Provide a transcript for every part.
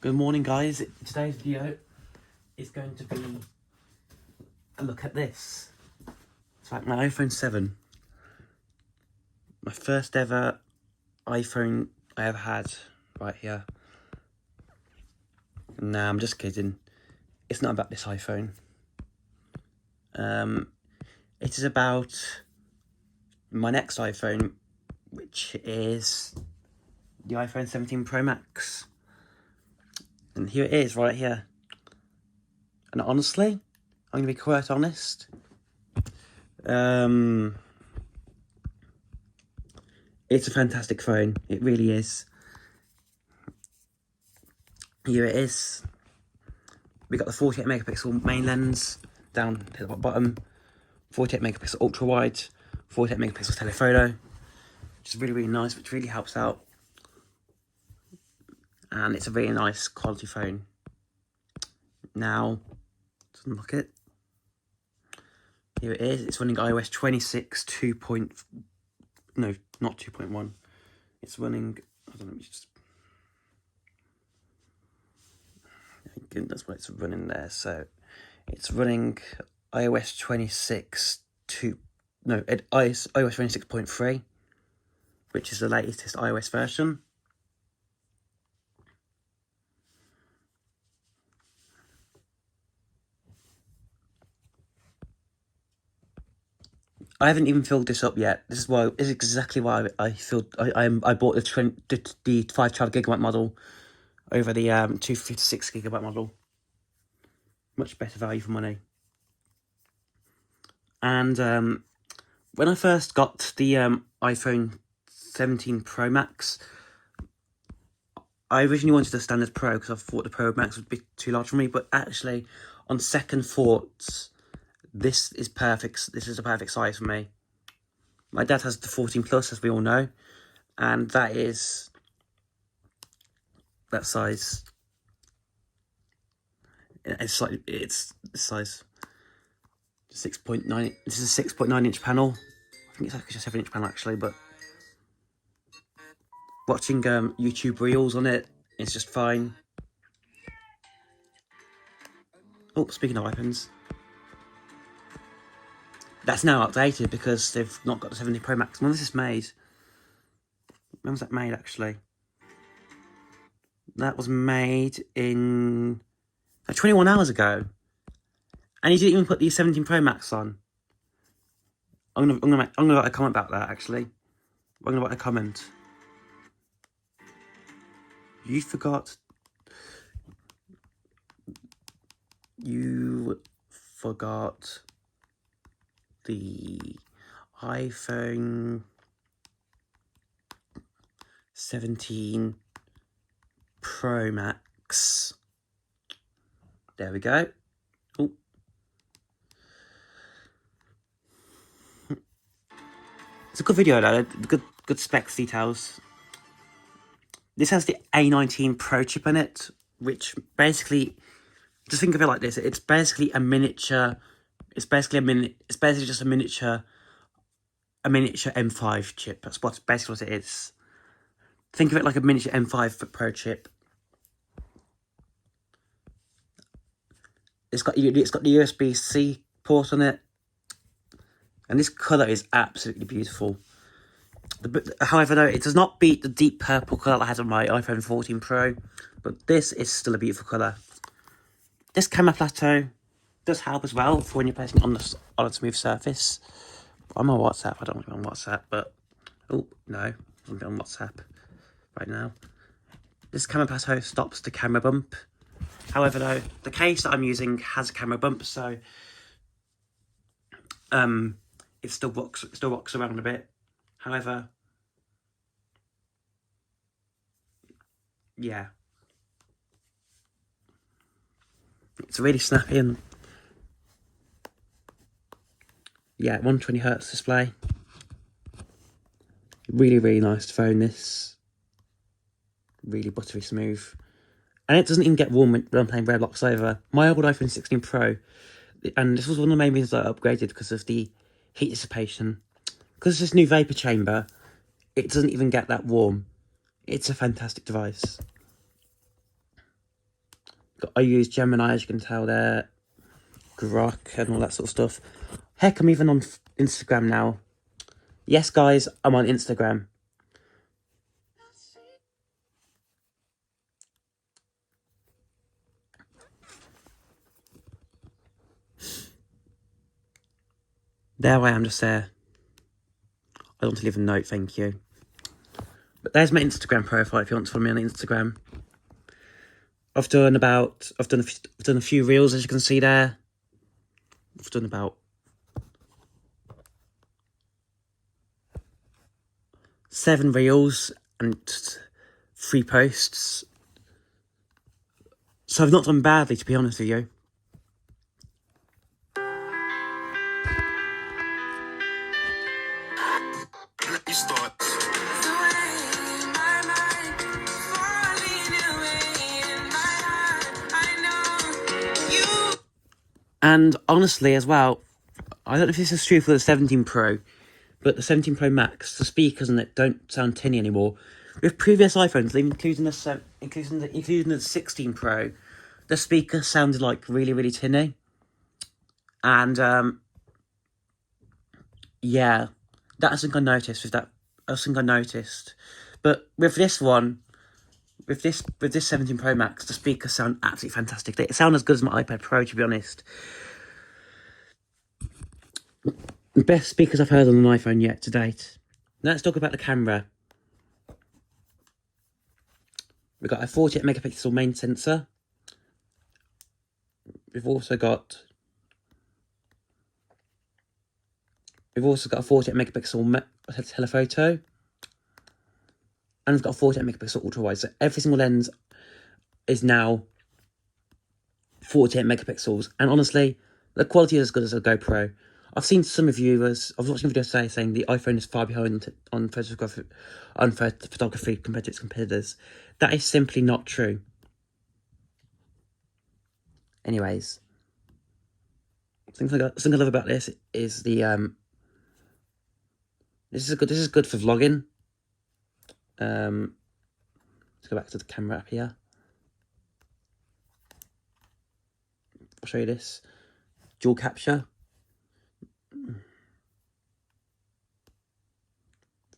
Good morning, guys. Today's video is going to be a look at this. It's like my iPhone 7. My first ever iPhone I ever had, right here. Nah, I'm just kidding. It's not about this iPhone. It is about my next iPhone, which is the iPhone 17 Pro Max. And here it is, right here. And honestly, I'm going to be quite honest. It's a fantastic phone. It really is. Here it is. We got the 48 megapixel main lens down to the bottom, 48 megapixel ultra wide, 48 megapixel telephoto, which is really nice, which really helps out. And it's a really nice quality phone. Now, let's unlock it. Here it is. It's running iOS 26 no, not 2.1. It's running, I don't know, just, that's what it's running there. So it's running iOS 26 iOS 26.3, which is the latest iOS version. I haven't even filled this up yet. This is exactly why I bought the 512 gigabyte model over the 256 gigabyte model. Much better value for money. And when I first got the iPhone 17 Pro Max, I originally wanted the standard Pro because I thought the Pro Max would be too large for me. But actually, on second thoughts, this is perfect. This is the perfect size for me. My dad has the 14 Plus, as we all know, and that is that size. It's size 6.9. This is a 6.9 inch panel. I think it's actually a 7 inch panel actually, but watching YouTube reels on it is just fine. Oh, speaking of iPhones, that's now outdated because they've not got the 17 Pro Max. When was this made? When was that made, actually? That was made in 21 hours ago. And you didn't even put the 17 Pro Max on. I'm gonna write a comment about that, actually. I'm gonna write a comment. You forgot the iPhone 17 Pro Max. There we go. Oh. It's a good video though, good specs details. This has the A19 Pro chip in it, which basically, just think of it like this, it's basically a miniature, it's basically just a miniature M5 chip. That's basically what it is. Think of it like a miniature M5 Pro chip. It's got the USB-C port on it, and this colour is absolutely beautiful. However, though, it does not beat the deep purple colour I had on my iPhone 14 Pro, but this is still a beautiful colour. This camera plateau does help as well for when you're placing it on a smooth surface. I'm on WhatsApp. I don't want to be on WhatsApp, but oh no, I'm on WhatsApp right now. This camera plateau stops the camera bump. However, though, the case that I'm using has a camera bump, so it still rocks around a bit. However, yeah, it's really snappy and yeah, 120Hz display. Really nice phone. This really buttery smooth, and it doesn't even get warm when I'm playing Roblox either. My old iPhone 16 Pro, and this was one of the main reasons I upgraded because of the heat dissipation. Because this new vapor chamber, it doesn't even get that warm. It's a fantastic device. I use Gemini, as you can tell there, Grok and all that sort of stuff. Heck, I'm even on Instagram now. Yes, guys, I'm on Instagram. There I am, just there. I don't want to leave a note, thank you. But there's my Instagram profile if you want to follow me on Instagram. I've done a few reels, as you can see there. I've done about 7 reels and 3 posts. So I've not done badly, to be honest with you. And honestly, as well, I don't know if this is true for the 17 Pro, but the 17 Pro Max, the speakers on it don't sound tinny anymore. With previous iPhones, including the 16 Pro, the speaker sounded like really, really tinny. And yeah, that's something I noticed with that. That's something I noticed. But with this one, with this 17 Pro Max, the speakers sound absolutely fantastic. They sound as good as my iPad Pro, to be honest. The best speakers I've heard on an iPhone yet to date. Now let's talk about the camera. We've got a 48 megapixel main sensor. We've also got a 48 megapixel telephoto. And we've got a 48 megapixel ultra wide. So every single lens is now 48 megapixels. And honestly, the quality is as good as a GoPro. I've seen some reviewers, I was watching a video today saying the iPhone is far behind on photography compared to its competitors. That is simply not true. Anyways, something I love about this is the this is good for vlogging. Let's go back to the camera app here. I'll show you this. Dual capture.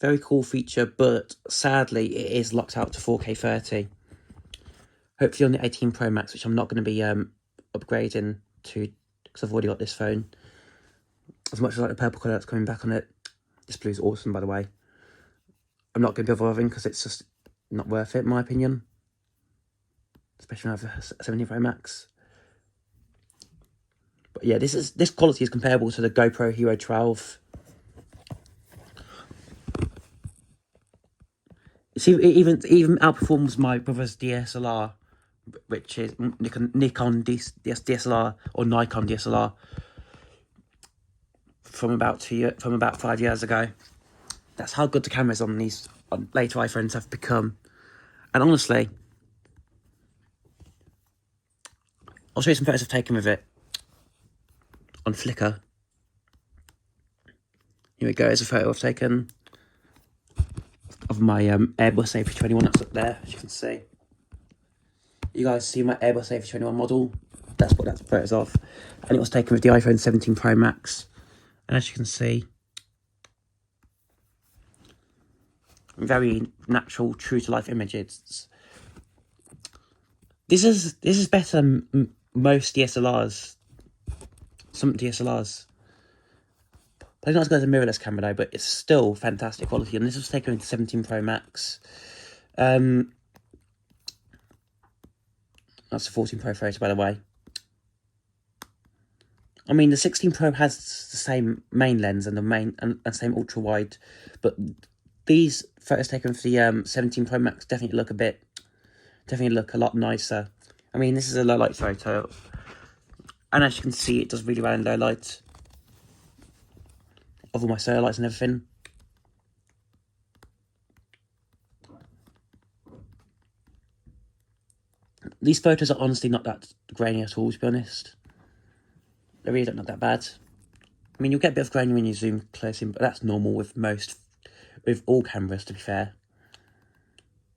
Very cool feature, but sadly it is locked out to 4K 30. Hopefully on the 18 Pro Max, which I'm not going to be upgrading to, because I've already got this phone. As much as I like the purple colour that's coming back on it, this blue is awesome, by the way. I'm not going to be bothering because it's just not worth it, in my opinion. Especially when I have a 17 Pro Max. But yeah, this quality is comparable to the GoPro Hero 12. See, it even outperforms my brother's DSLR, which is Nikon DSLR or Nikon DSLR from about 5 years ago. That's how good the cameras on these later iPhones have become. And honestly, I'll show you some photos I've taken with it on Flickr. Here we go. Here's a photo I've taken of my Airbus A321 that's up there, as you can see. You guys see my Airbus A321 model? That's what that photo's of. And it was taken with the iPhone 17 Pro Max. And as you can see, very natural, true to life images. This is better than most DSLRs. Some DSLRs. But it's not as good as a mirrorless camera though, but it's still fantastic quality. And this was taken with the 17 Pro Max. That's a 14 Pro photo, by the way. I mean, the 16 Pro has the same main lens and the same ultra wide, but these photos taken for the 17 Pro Max definitely look a lot nicer. I mean, this is a low light photo, and as you can see, it does really well in low light. Of all my solar lights and everything. These photos are honestly not that grainy at all, to be honest. They really don't look that bad. I mean, you'll get a bit of grainy when you zoom close in, but that's normal with all cameras, to be fair.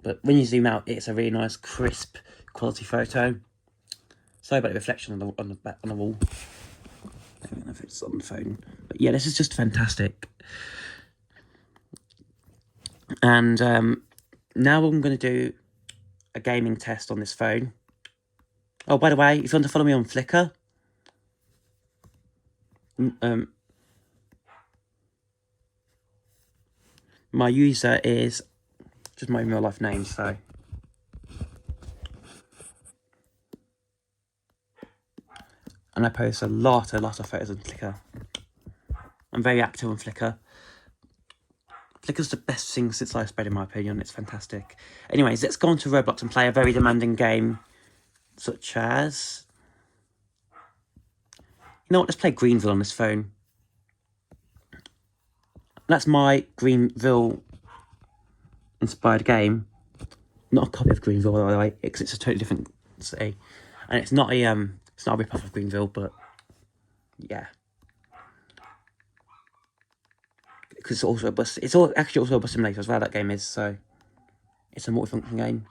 But when you zoom out, it's a really nice, crisp, quality photo. Sorry about the reflection on the wall. I don't know if it's on the phone, but yeah, this is just fantastic. And now I'm going to do a gaming test on this phone. Oh, by the way, if you want to follow me on Flickr, my user is just my real life name, so. And I post a lot of photos on Flickr. I'm very active on Flickr. Flickr's the best thing since sliced bread, in my opinion. It's fantastic. Anyways, let's go on to Roblox and play a very demanding game, such as... You know what, let's play Greenville on this phone. That's my Greenville-inspired game. Not a copy of Greenville, by the way, because it's a totally different city. And it's not a rip-off of Greenville, but... Yeah. Because it's also a bus. It's actually also a bus simulator as well, that game is, so... It's a multifunction game.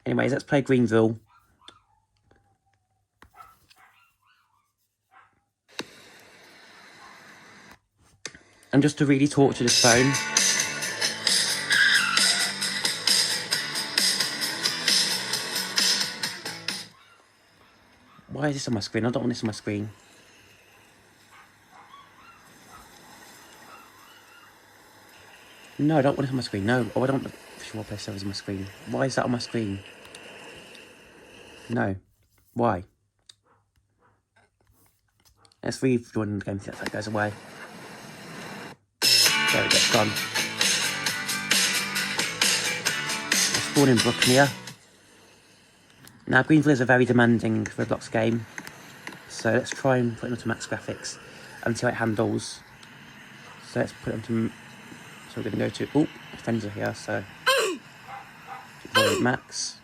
Anyways, let's play Greenville. And just to really talk to this phone. Why is this on my screen? I don't want this on my screen. No, I don't want it on my screen. No, oh, I don't want the visual play servers on my screen. Why is that on my screen? No. Why? Let's rejoin the game so that goes away. There we go, it's gone. I spawned in Brookmere. Now, Greenville is a very demanding Roblox game. So let's try and put it onto max graphics and see how it handles. So let's put it onto... So we're going to go to... Oh, friends are here, so... Max.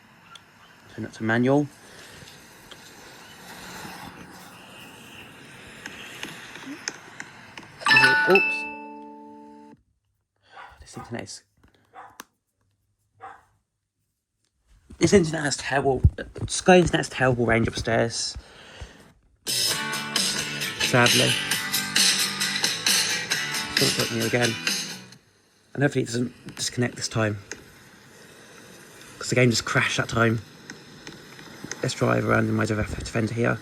Turn it to manual. Oops. This internet has terrible... Sky Internet has terrible range upstairs. Sadly. Don't put me again. And hopefully it doesn't disconnect this time. Because the game just crashed that time. Let's drive around in my Defender here.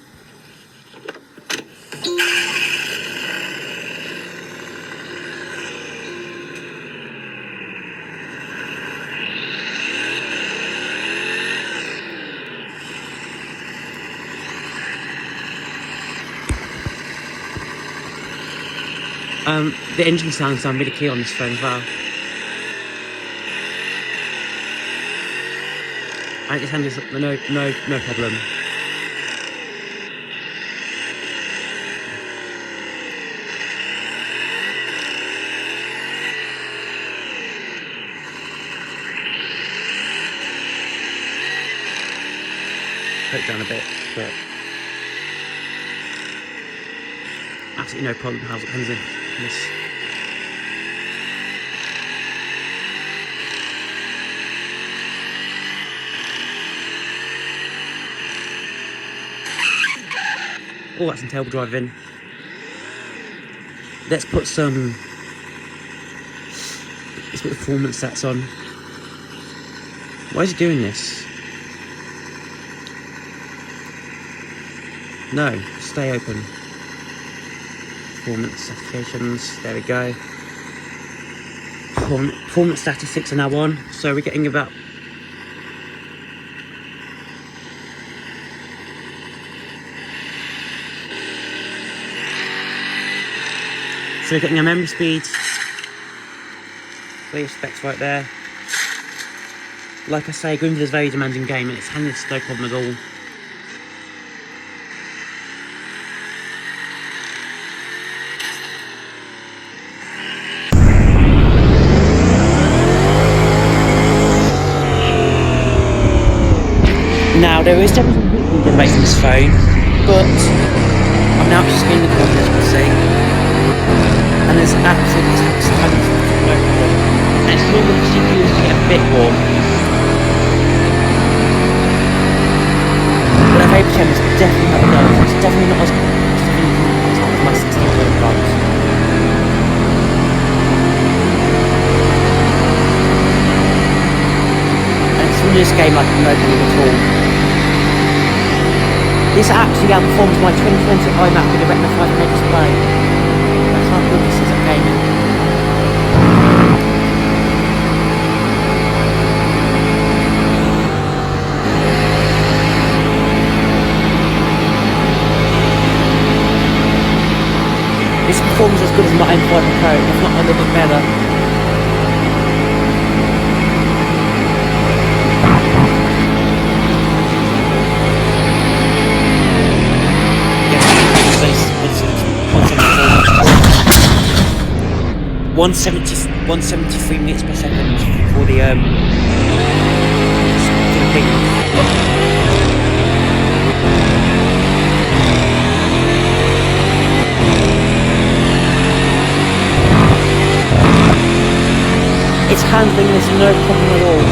The engine sounds sound really clear on this phone as well. And it handles no problem. Put it down a bit, but absolutely no problem. How's it handling this? Oh, that's some terrible driving. Let's put the performance stats on. Why is it doing this? No, stay open. Performance certifications, there we go. Performance statistics are now on, so we're getting about... So we're getting a memory speed. Clear specs right there. Like I say, Greenville is a very demanding game and it's handling this no problem at all. Now, there is definitely heat generation this phone, but I'm now just screening the corner, as you can see, and there's absolutely no problem. And it's normal for CPUs to get a bit warm, but I've vapor chamber is definitely not as good. It's definitely not as my 16 Pro Max. And it's from this game like no good at all. This actually outperforms my 2020 iMac with a Retina 5K display. That's how good this is at gaming. This performs as good as my M5 Pro, if not a little bit better. Yeah, 173 meters per second for the it's handling this no problem at all.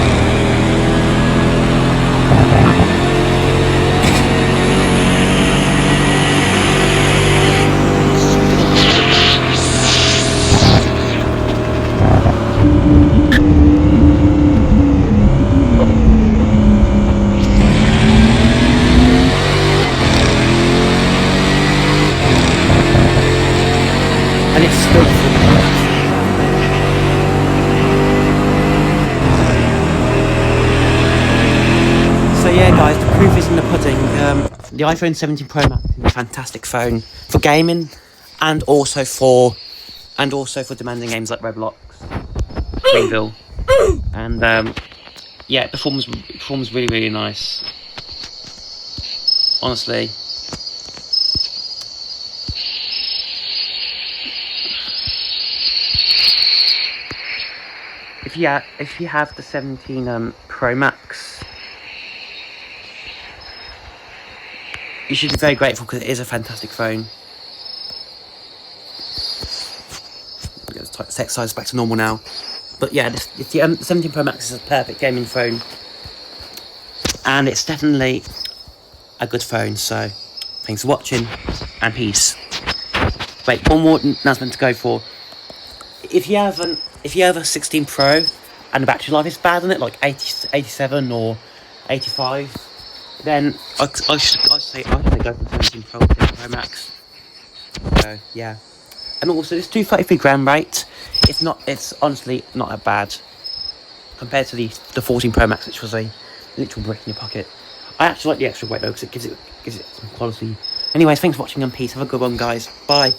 And it's still so yeah guys, the proof is in the pudding. The iPhone 17 Pro Max is a fantastic phone for gaming and also for demanding games like Roblox, Greenville, and yeah, it performs really, really nice. Honestly. If you have the 17 Pro Max, you should be very grateful because it is a fantastic phone. Get the text size back to normal now. But yeah, the 17 Pro Max is a perfect gaming phone. And it's definitely a good phone. So, thanks for watching and peace. Wait, one more announcement to go for. If you have a 16 Pro and the battery life is bad on it, like 87 or 85, then I say go for the 17 Pro Max. So yeah, and also this 233 gram rate, it's honestly not that bad compared to the 14 Pro Max, which was a literal brick in your pocket. I actually like the extra weight though because it gives it some quality. Anyways, thanks for watching and peace. Have a good one, guys. Bye.